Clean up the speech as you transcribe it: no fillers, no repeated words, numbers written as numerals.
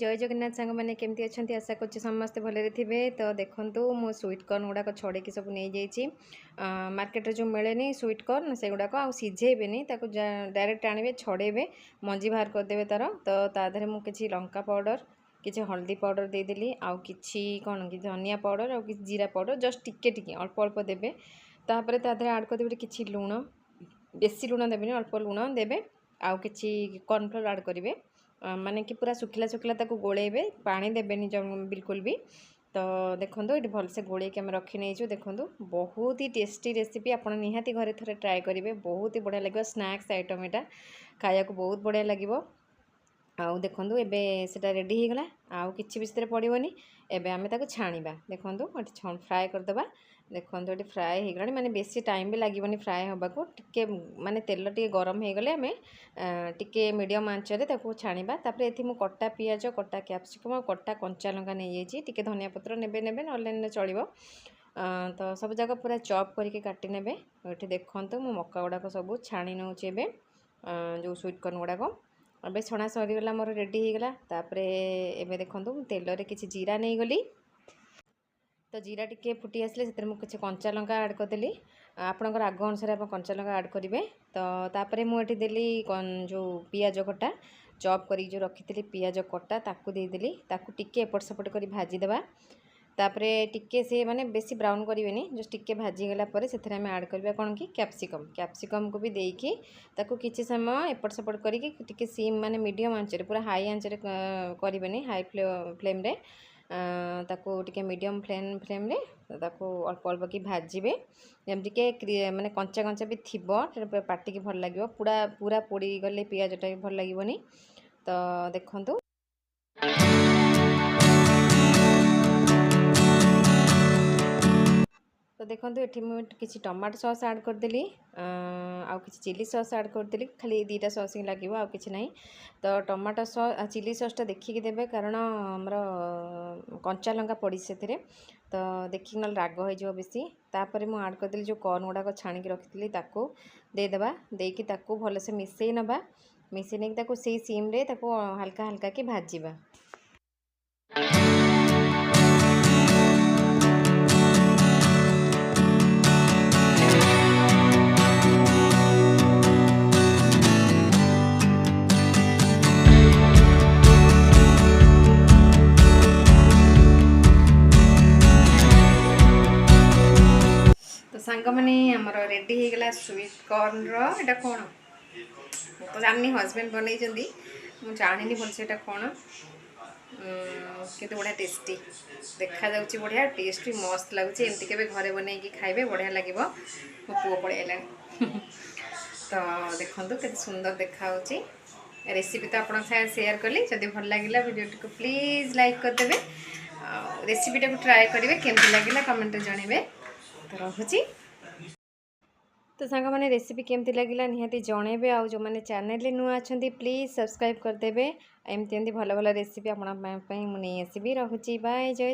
जय जगन्नाथ सांग मैंने केमती अच्छा आशा कर समस्ते भले थे। तो देखो मो स्वीट कॉर्न गुड़ाक छड़े सब नहीं जाइए मार्केट जो मिले स्वीट कॉर्न से गुड़ाक आ सीझेबे डायरेक्ट आने छड़ेबे मंजी बाहर करदे तार तो तादे मुझे लंका पाउडर किसी हल्दी पाउडर देदेली आउ कि कौन कि धनिया पाउडर आउ कि जीरा पाउडर जस्ट टिके टिके अल्प अल्प देवे तापर तादे आड करदे कि लुण बेसी लुण देवे अल्प लुण देवे आउ कि कॉर्नफ्लोर आड करेंगे माने कि पूरा सुखिला सुखिला ताको गोलेबे पानी देबेनी बिल्कुल भी। तो देखो ये भलसे गोल आम रखी नहीं देखो बहुत ही टेस्टी रेसिपी आप निहाती घरे थे ट्राए करेंगे बहुत ही बढ़िया लगे स्नैक्स आइटम यहाँ खाया बहुत बढ़िया लगे। आउ देखो एबे सेटा रेडी हो गला आउ किछि भी पड़ोनी एबे आमे ताको छाणीबा देखो फ्राए करदबा देखो ये फ्राए हो गलानी माने बेसी टाइम भी लागोनी फ्राए होबाको टिके माने तेल टिके गरम हो गले आमे टिके मीडियम आंचरे ताको छाणीबा तापर एथि मु कट्टा पियाज कट्टा कैप्सिकम और कट्टा कंचा लंका नहीं जाइए टिके धनिया पत्र नेबे नेबे नले चलिबो तो सब जगह पूरा चॉप करके काटी नेबे ये देखो मु मक्का गुड़ाक सब छाणी नौचे एबे जो स्वीट कॉर्न गुड़ाक अबे छणा सरीगला मोर रेडी होगला तापर एबे देखो तेल रे किछि जीरा नहीं गली तो जीरा टिके फुटी आसले से किसी कंचा लंका ऐड करदेली आपणकर आग अनुसार आप कंचा लंका ऐड करेंगे। तो तापर मुझे देली जो पियाज कटा चॉप करी जो रखी पियाज कटा ताकू देदेली ताकू टिके एपट सेपट कर भाजीदेवा तापर टिके से माने बेसी ब्राउन करेंगे जस्ट टिके भाजीगला से ऐड करवा कौन कि कैप्सिकम को भी देकी ताकू किछि समय एपट सेपट करके टिके सीम माने मीडियम आंचरे पूरा हाई आंचरे करेंगे हाई फ्लेम रे ताकू टिके मीडियम फ्लेम रे ताकू अल्प अल्प कि भाजबे जमती के माने कंचा कंचा भी थिबो पार्टी की भल लगे पूरा पूरा पोड़ी गले पियाजटा भी भल लगेनी। तो देखंतु तो देखो ये मुझे किसी टमाटो सॉस ऐड करदेली आउ कि चिली सॉस ऐड करदेली खाली दीटा सॉस ही लगे आउ कि ना। तो टमाटो सॉस चिली सॉसटा देखिकी देवे कारण आमर कंचा लंका पड़ी से तो देखिक ना राग हो बेसी तापर मुझे ऐड करदेली जो कॉर्न गुड़ाक छाणी रखी ताकू देदेबा देकी ताकू भलसे मिसई नबा मिसई नहीं ताकू से सीम रे ताकू हल्का हल्का कि भाजीबा। सांग मैंने आमर रेडी हो गला स्वीट कॉर्न रा कौन तो जानी हजबैंड बनई मुझे जानी भलसे कौन कितु बढ़िया टेस्टी देखा जाऊँगी बढ़िया टेस्ट भी मस्त लगुच एमती के घरे बन खाइबे बढ़िया लगे मो पुओ पलैला तो देखो के सुंदर देखा रेसिपी तो आप शेयर कली जब भल लगे वीडियो को प्लीज लाइक करदे रेसिपीटा को ट्राए करेंगे केमती लगे कमेंट जनइबे। तो रखुची तो सांग मैंने रेसिपी केमती लगे निहाती जनइबे आउ जो मैंने चैनल नुआ अच्छा प्लीज सब्सक्राइब करदे एमती एमती भल भल रेसिपी आपड़ी मुझे आसबि रखुची बाय जय।